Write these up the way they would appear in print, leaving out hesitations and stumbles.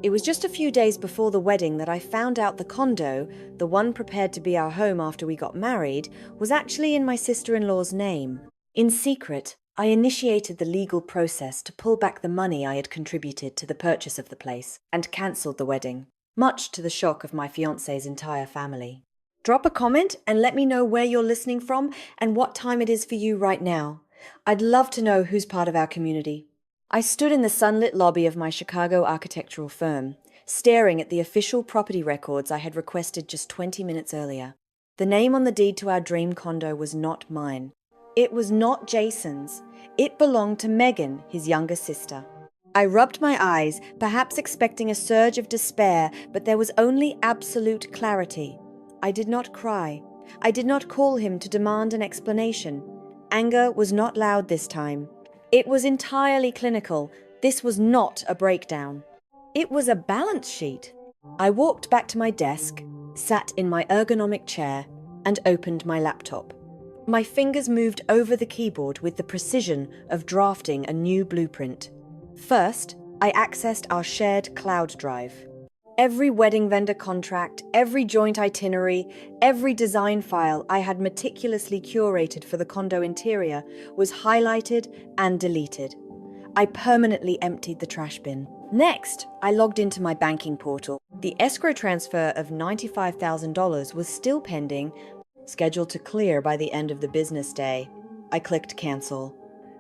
It was just a few days before the wedding that I found out the condo, the one prepared to be our home after we got married, was actually in my sister-in-law's name. In secret, I initiated the legal process to pull back the money I had contributed to the purchase of the place and cancelled the wedding, much to the shock of my fiancé's entire family. Drop a comment and let me know where you're listening from and what time it is for you right now. I'd love to know who's part of our community. I stood in the sunlit lobby of my Chicago architectural firm, staring at the official property records I had requested just 20 minutes earlier. The name on the deed to our dream condo was not mine. It was not Jason's. It belonged to Megan, his younger sister. I rubbed my eyes, perhaps expecting a surge of despair, but there was only absolute clarity. I did not cry. I did not call him to demand an explanation. Anger was not loud this time. It was entirely clinical. This was not a breakdown. It was a balance sheet. I walked back to my desk, sat in my ergonomic chair, and opened my laptop. My fingers moved over the keyboard with the precision of drafting a new blueprint. First, I accessed our shared cloud drive. Every wedding vendor contract, every joint itinerary, every design file I had meticulously curated for the condo interior was highlighted and deleted. I permanently emptied the trash bin. Next, I logged into my banking portal. The escrow transfer of $95,000 was still pending, scheduled to clear by the end of the business day. I clicked cancel.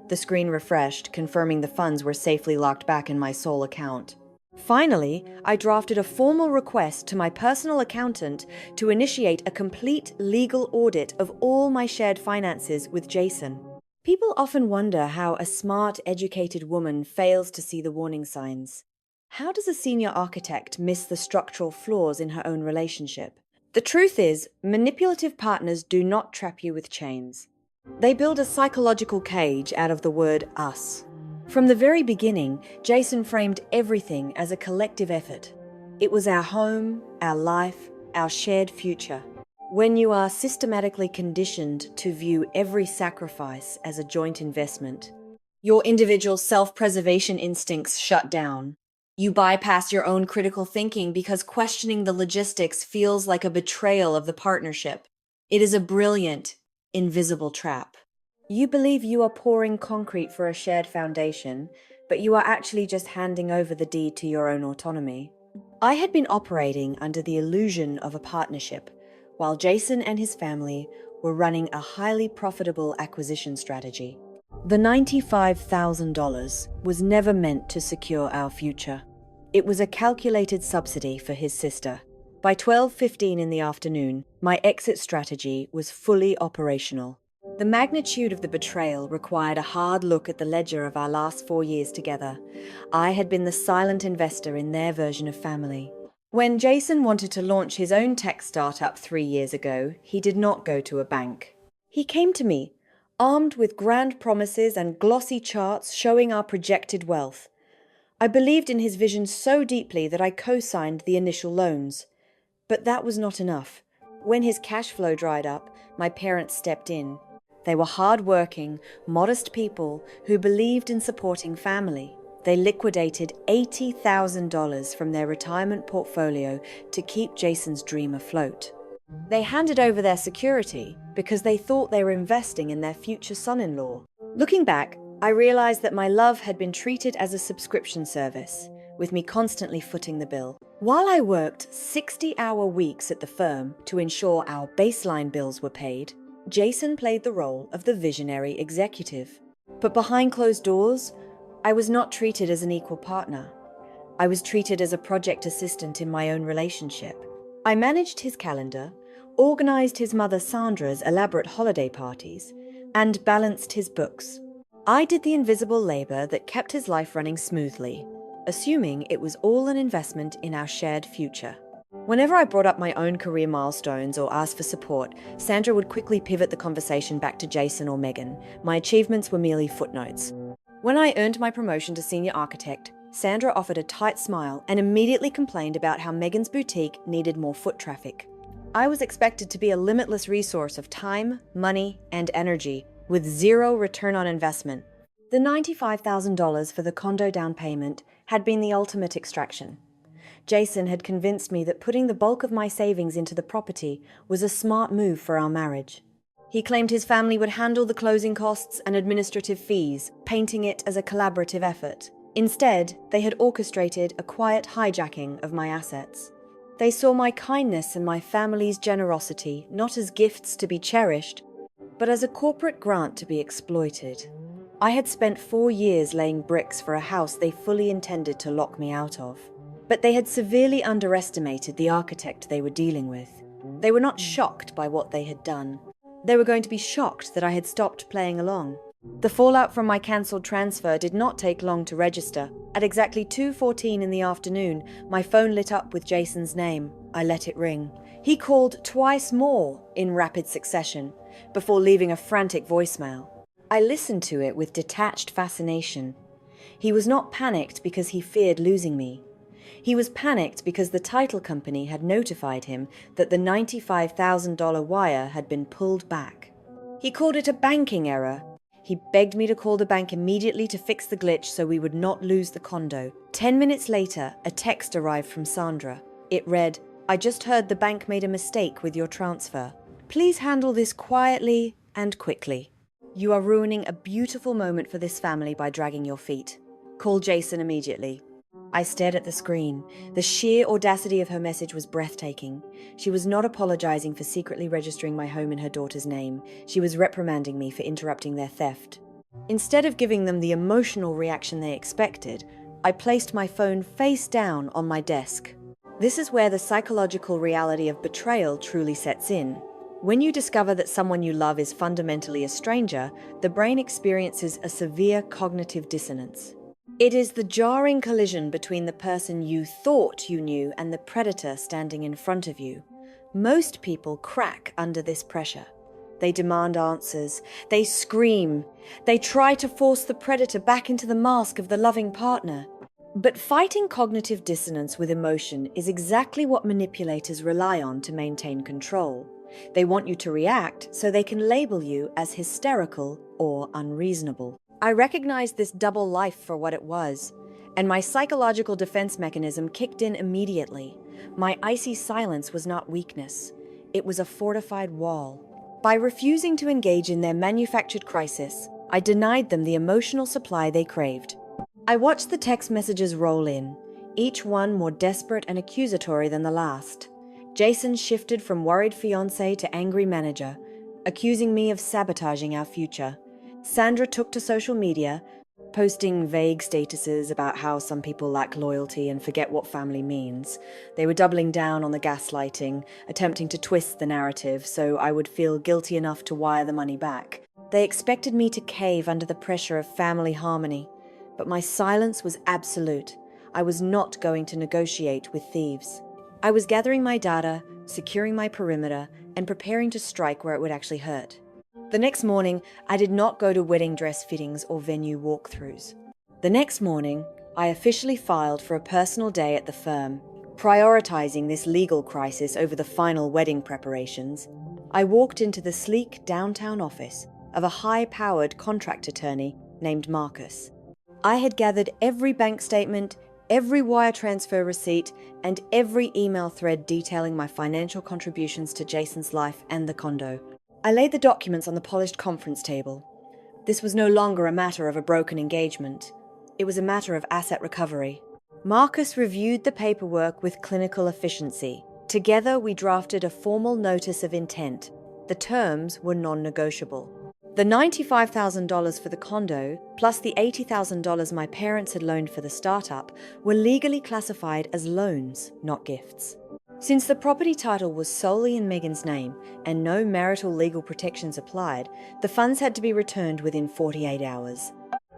The screen refreshed, confirming the funds were safely locked back in my sole account. Finally, I drafted a formal request to my personal accountant to initiate a complete legal audit of all my shared finances with Jason. People often wonder how a smart, educated woman fails to see the warning signs. How does a senior architect miss the structural flaws in her own relationship? The truth is, manipulative partners do not trap you with chains. They build a psychological cage out of the word us. From the very beginning, Jason framed everything as a collective effort. It was our home, our life, our shared future. When you are systematically conditioned to view every sacrifice as a joint investment, your individual self-preservation instincts shut down. You bypass your own critical thinking because questioning the logistics feels like a betrayal of the partnership. It is a brilliant, invisible trap. You believe you are pouring concrete for a shared foundation, but you are actually just handing over the deed to your own autonomy. I had been operating under the illusion of a partnership, while Jason and his family were running a highly profitable acquisition strategy. The $95,000 was never meant to secure our future. It was a calculated subsidy for his sister. By 12:15 in the afternoon, my exit strategy was fully operational. The magnitude of the betrayal required a hard look at the ledger of our last 4 years together. I had been the silent investor in their version of family. When Jason wanted to launch his own tech startup 3 years ago, he did not go to a bank. He came to me, armed with grand promises and glossy charts showing our projected wealth. I believed in his vision so deeply that I co-signed the initial loans. But that was not enough. When his cash flow dried up, my parents stepped in. They were hard-working, modest people who believed in supporting family. They liquidated $80,000 from their retirement portfolio to keep Jason's dream afloat. They handed over their security because they thought they were investing in their future son-in-law. Looking back, I realized that my love had been treated as a subscription service, with me constantly footing the bill. While I worked 60-hour weeks at the firm to ensure our baseline bills were paid, Jason played the role of the visionary executive. But behind closed doors, I was not treated as an equal partner. I was treated as a project assistant in my own relationship. I managed his calendar, organized his mother Sandra's elaborate holiday parties, and balanced his books. I did the invisible labor that kept his life running smoothly, assuming it was all an investment in our shared future. Whenever I brought up my own career milestones or asked for support, Sandra would quickly pivot the conversation back to Jason or Megan. My achievements were merely footnotes. When I earned my promotion to senior architect, Sandra offered a tight smile and immediately complained about how Megan's boutique needed more foot traffic. I was expected to be a limitless resource of time, money, and energy, with zero return on investment. The $95,000 for the condo down payment had been the ultimate extraction. Jason had convinced me that putting the bulk of my savings into the property was a smart move for our marriage. He claimed his family would handle the closing costs and administrative fees, painting it as a collaborative effort. Instead, they had orchestrated a quiet hijacking of my assets. They saw my kindness and my family's generosity not as gifts to be cherished, but as a corporate grant to be exploited. I had spent 4 years laying bricks for a house they fully intended to lock me out of. But they had severely underestimated the architect they were dealing with. They were not shocked by what they had done. They were going to be shocked that I had stopped playing along. The fallout from my cancelled transfer did not take long to register. At exactly 2:14 in the afternoon, my phone lit up with Jason's name. I let it ring. He called twice more in rapid succession, before leaving a frantic voicemail. I listened to it with detached fascination. He was not panicked because he feared losing me. He was panicked because the title company had notified him that the $95,000 wire had been pulled back. He called it a banking error. He begged me to call the bank immediately to fix the glitch so we would not lose the condo. 10 minutes later, a text arrived from Sandra. It read, "I just heard the bank made a mistake with your transfer. Please handle this quietly and quickly. You are ruining a beautiful moment for this family by dragging your feet. Call Jason immediately." I stared at the screen. The sheer audacity of her message was breathtaking. She was not apologizing for secretly registering my home in her daughter's name. She was reprimanding me for interrupting their theft. Instead of giving them the emotional reaction they expected, I placed my phone face down on my desk. This is where the psychological reality of betrayal truly sets in. When you discover that someone you love is fundamentally a stranger, the brain experiences a severe cognitive dissonance. It is the jarring collision between the person you thought you knew and the predator standing in front of you. Most people crack under this pressure. They demand answers. They scream. They try to force the predator back into the mask of the loving partner. But fighting cognitive dissonance with emotion is exactly what manipulators rely on to maintain control. They want you to react so they can label you as hysterical or unreasonable. I recognized this double life for what it was, and my psychological defense mechanism kicked in immediately. My icy silence was not weakness. It was a fortified wall. By refusing to engage in their manufactured crisis, I denied them the emotional supply they craved. I watched the text messages roll in, each one more desperate and accusatory than the last. Jason shifted from worried fiancé to angry manager, accusing me of sabotaging our future. Sandra took to social media, posting vague statuses about how some people lack loyalty and forget what family means. They were doubling down on the gaslighting, attempting to twist the narrative so I would feel guilty enough to wire the money back. They expected me to cave under the pressure of family harmony, but my silence was absolute. I was not going to negotiate with thieves. I was gathering my data, securing my perimeter, and preparing to strike where it would actually hurt. The next morning, I did not go to wedding dress fittings or venue walkthroughs. The next morning, I officially filed for a personal day at the firm, prioritizing this legal crisis over the final wedding preparations. I walked into the sleek downtown office of a high-powered contract attorney named Marcus. I had gathered every bank statement, every wire transfer receipt, and every email thread detailing my financial contributions to Jason's life and the condo. I laid the documents on the polished conference table. This was no longer a matter of a broken engagement. It was a matter of asset recovery. Marcus reviewed the paperwork with clinical efficiency. Together, we drafted a formal notice of intent. The terms were non-negotiable. The $95,000 for the condo, plus the $80,000 my parents had loaned for the startup, were legally classified as loans, not gifts. Since the property title was solely in Megan's name and no marital legal protections applied, the funds had to be returned within 48 hours.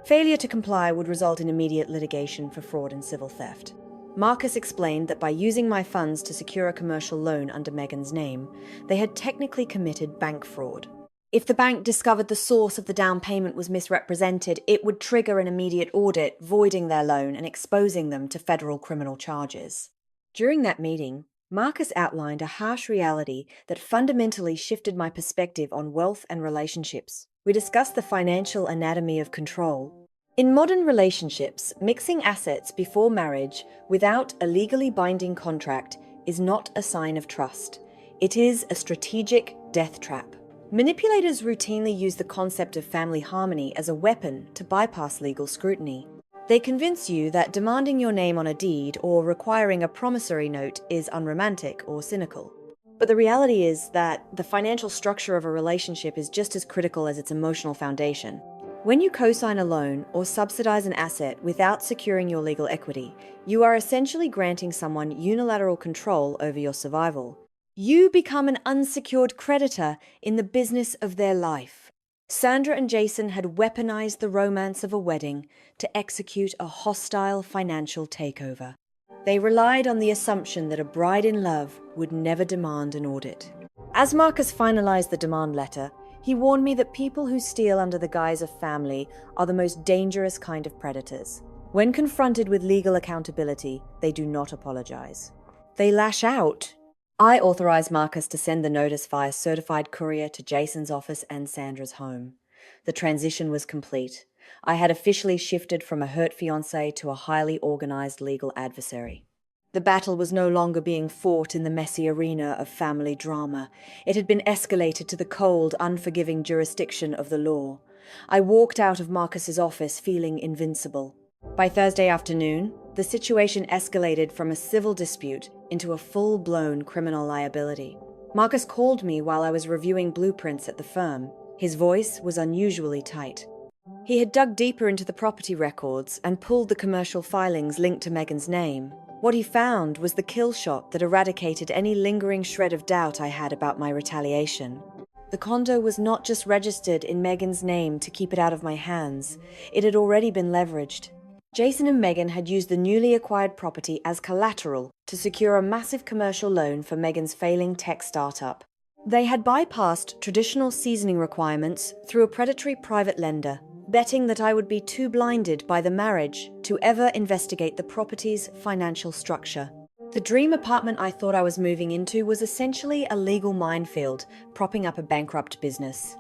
Failure to comply would result in immediate litigation for fraud and civil theft. Marcus explained that by using my funds to secure a commercial loan under Megan's name, they had technically committed bank fraud. If the bank discovered the source of the down payment was misrepresented, it would trigger an immediate audit, voiding their loan and exposing them to federal criminal charges. During that meeting, Marcus outlined a harsh reality that fundamentally shifted my perspective on wealth and relationships. We discussed the financial anatomy of control. In modern relationships, mixing assets before marriage without a legally binding contract is not a sign of trust. It is a strategic death trap. Manipulators routinely use the concept of family harmony as a weapon to bypass legal scrutiny. They convince you that demanding your name on a deed or requiring a promissory note is unromantic or cynical. But the reality is that the financial structure of a relationship is just as critical as its emotional foundation. When you co-sign a loan or subsidize an asset without securing your legal equity, you are essentially granting someone unilateral control over your survival. You become an unsecured creditor in the business of their life. Sandra and Jason had weaponized the romance of a wedding to execute a hostile financial takeover. They relied on the assumption that a bride in love would never demand an audit. As Marcus finalized the demand letter, he warned me that people who steal under the guise of family are the most dangerous kind of predators. When confronted with legal accountability, they do not apologize. They lash out. I authorized Marcus to send the notice via certified courier to Jason's office and Sandra's home. The transition was complete. I had officially shifted from a hurt fiancé to a highly organized legal adversary. The battle was no longer being fought in the messy arena of family drama. It had been escalated to the cold, unforgiving jurisdiction of the law. I walked out of Marcus's office feeling invincible. By Thursday afternoon, the situation escalated from a civil dispute into a full-blown criminal liability. Marcus called me while I was reviewing blueprints at the firm. His voice was unusually tight. He had dug deeper into the property records and pulled the commercial filings linked to Megan's name. What he found was the kill shot that eradicated any lingering shred of doubt I had about my retaliation. The condo was not just registered in Megan's name to keep it out of my hands. It had already been leveraged. Jason and Megan had used the newly acquired property as collateral to secure a massive commercial loan for Megan's failing tech startup. They had bypassed traditional seasoning requirements through a predatory private lender, betting that I would be too blinded by the marriage to ever investigate the property's financial structure. The dream apartment I thought I was moving into was essentially a legal minefield, propping up a bankrupt business.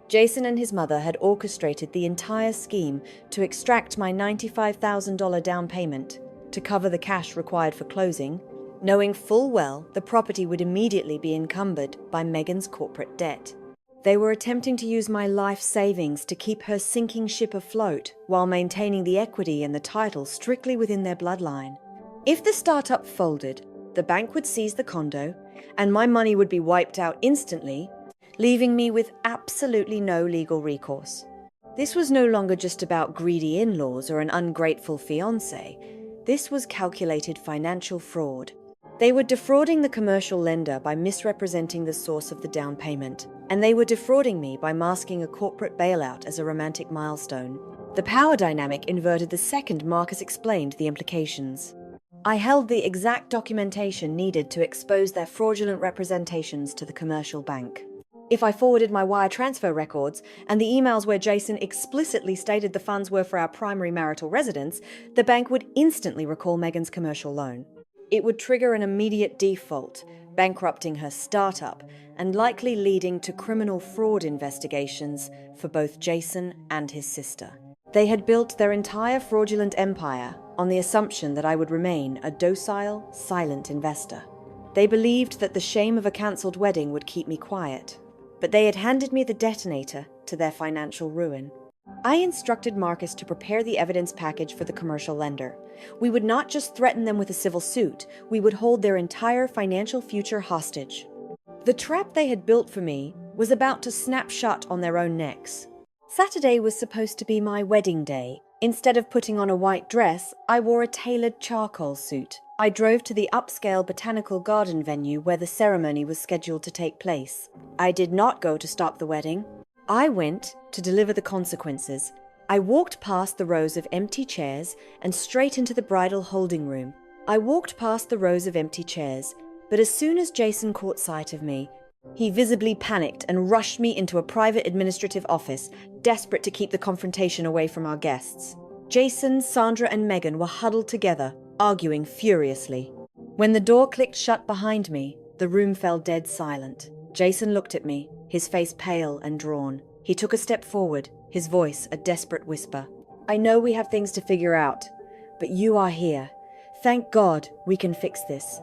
Jason and his mother had orchestrated the entire scheme to extract my $95,000 down payment to cover the cash required for closing, knowing full well the property would immediately be encumbered by Megan's corporate debt. They were attempting to use my life savings to keep her sinking ship afloat while maintaining the equity and the title strictly within their bloodline. If the startup folded, the bank would seize the condo, and my money would be wiped out instantly, leaving me with absolutely no legal recourse. This was no longer just about greedy in-laws or an ungrateful fiancé. This was calculated financial fraud. They were defrauding the commercial lender by misrepresenting the source of the down payment, and they were defrauding me by masking a corporate bailout as a romantic milestone. The power dynamic inverted the second Marcus explained the implications. I held the exact documentation needed to expose their fraudulent representations to the commercial bank. If I forwarded my wire transfer records and the emails where Jason explicitly stated the funds were for our primary marital residence, the bank would instantly recall Megan's commercial loan. It would trigger an immediate default, bankrupting her startup and likely leading to criminal fraud investigations for both Jason and his sister. They had built their entire fraudulent empire on the assumption that I would remain a docile, silent investor. They believed that the shame of a cancelled wedding would keep me quiet, but they had handed me the detonator to their financial ruin. I instructed Marcus to prepare the evidence package for the commercial lender. We would not just threaten them with a civil suit, we would hold their entire financial future hostage. The trap they had built for me was about to snap shut on their own necks. Saturday was supposed to be my wedding day. Instead of putting on a white dress, I wore a tailored charcoal suit. I drove to the upscale botanical garden venue where the ceremony was scheduled to take place. I did not go to stop the wedding. I went to deliver the consequences. I walked past the rows of empty chairs and straight into the bridal holding room. I walked past the rows of empty chairs, but as soon as Jason caught sight of me, he visibly panicked and rushed me into a private administrative office, desperate to keep the confrontation away from our guests. Jason, Sandra, and Megan were huddled together, arguing furiously. When the door clicked shut behind me, the room fell dead silent. Jason looked at me, his face pale and drawn. He took a step forward, his voice a desperate whisper. I know we have things to figure out, but you are here. Thank God we can fix this.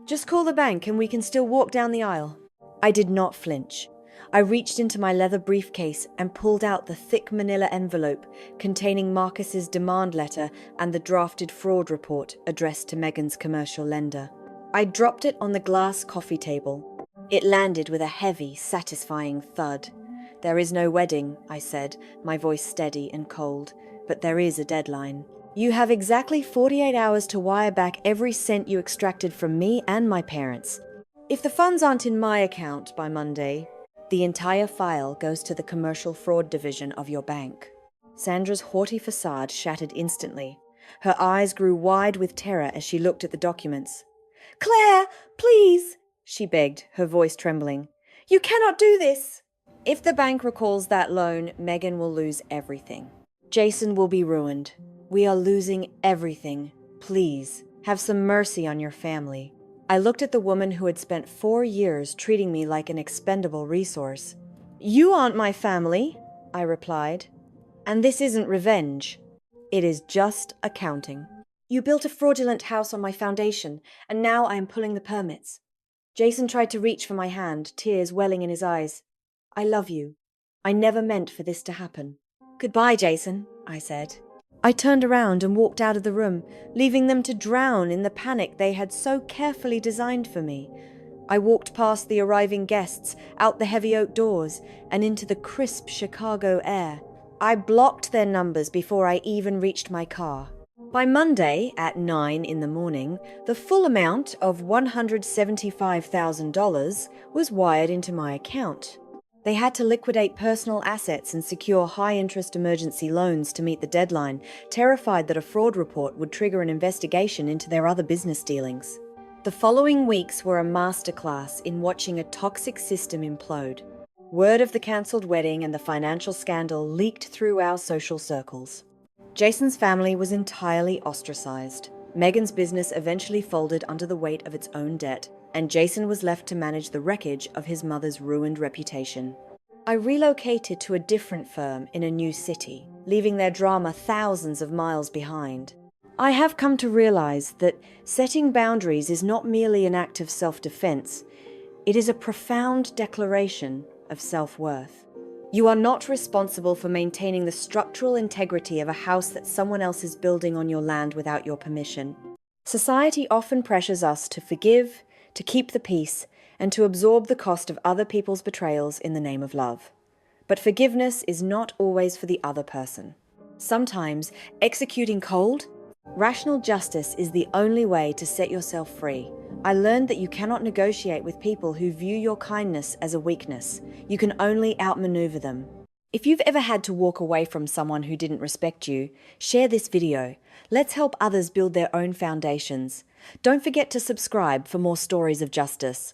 Just call the bank and we can still walk down the aisle. I did not flinch. I reached into my leather briefcase and pulled out the thick manila envelope containing Marcus's demand letter and the drafted fraud report addressed to Megan's commercial lender. I dropped it on the glass coffee table. It landed with a heavy, satisfying thud. There is no wedding, I said, my voice steady and cold, but there is a deadline. You have exactly 48 hours to wire back every cent you extracted from me and my parents. If the funds aren't in my account by Monday, the entire file goes to the commercial fraud division of your bank. Sandra's haughty facade shattered instantly. Her eyes grew wide with terror as she looked at the documents. Claire, please, she begged, her voice trembling. You cannot do this. If the bank recalls that loan, Megan will lose everything. Jason will be ruined. We are losing everything. Please, have some mercy on your family. I looked at the woman who had spent 4 years treating me like an expendable resource. You aren't my family, I replied. And this isn't revenge. It is just accounting. You built a fraudulent house on my foundation, and now I am pulling the permits. Jason tried to reach for my hand, tears welling in his eyes. I love you. I never meant for this to happen. Goodbye, Jason, I said. I turned around and walked out of the room, leaving them to drown in the panic they had so carefully designed for me. I walked past the arriving guests, out the heavy oak doors, and into the crisp Chicago air. I blocked their numbers before I even reached my car. By Monday, at 9 in the morning, the full amount of $175,000 was wired into my account. They had to liquidate personal assets and secure high-interest emergency loans to meet the deadline, terrified that a fraud report would trigger an investigation into their other business dealings. The following weeks were a masterclass in watching a toxic system implode. Word of the cancelled wedding and the financial scandal leaked through our social circles. Jason's family was entirely ostracized. Megan's business eventually folded under the weight of its own debt, and Jason was left to manage the wreckage of his mother's ruined reputation. I relocated to a different firm in a new city, leaving their drama thousands of miles behind. I have come to realize that setting boundaries is not merely an act of self-defense. It is a profound declaration of self-worth. You are not responsible for maintaining the structural integrity of a house that someone else is building on your land without your permission. Society often pressures us to forgive, to keep the peace, and to absorb the cost of other people's betrayals in the name of love. But forgiveness is not always for the other person. Sometimes, executing cold, rational justice is the only way to set yourself free. I learned that you cannot negotiate with people who view your kindness as a weakness. You can only outmaneuver them. If you've ever had to walk away from someone who didn't respect you, share this video. Let's help others build their own foundations. Don't forget to subscribe for more stories of justice.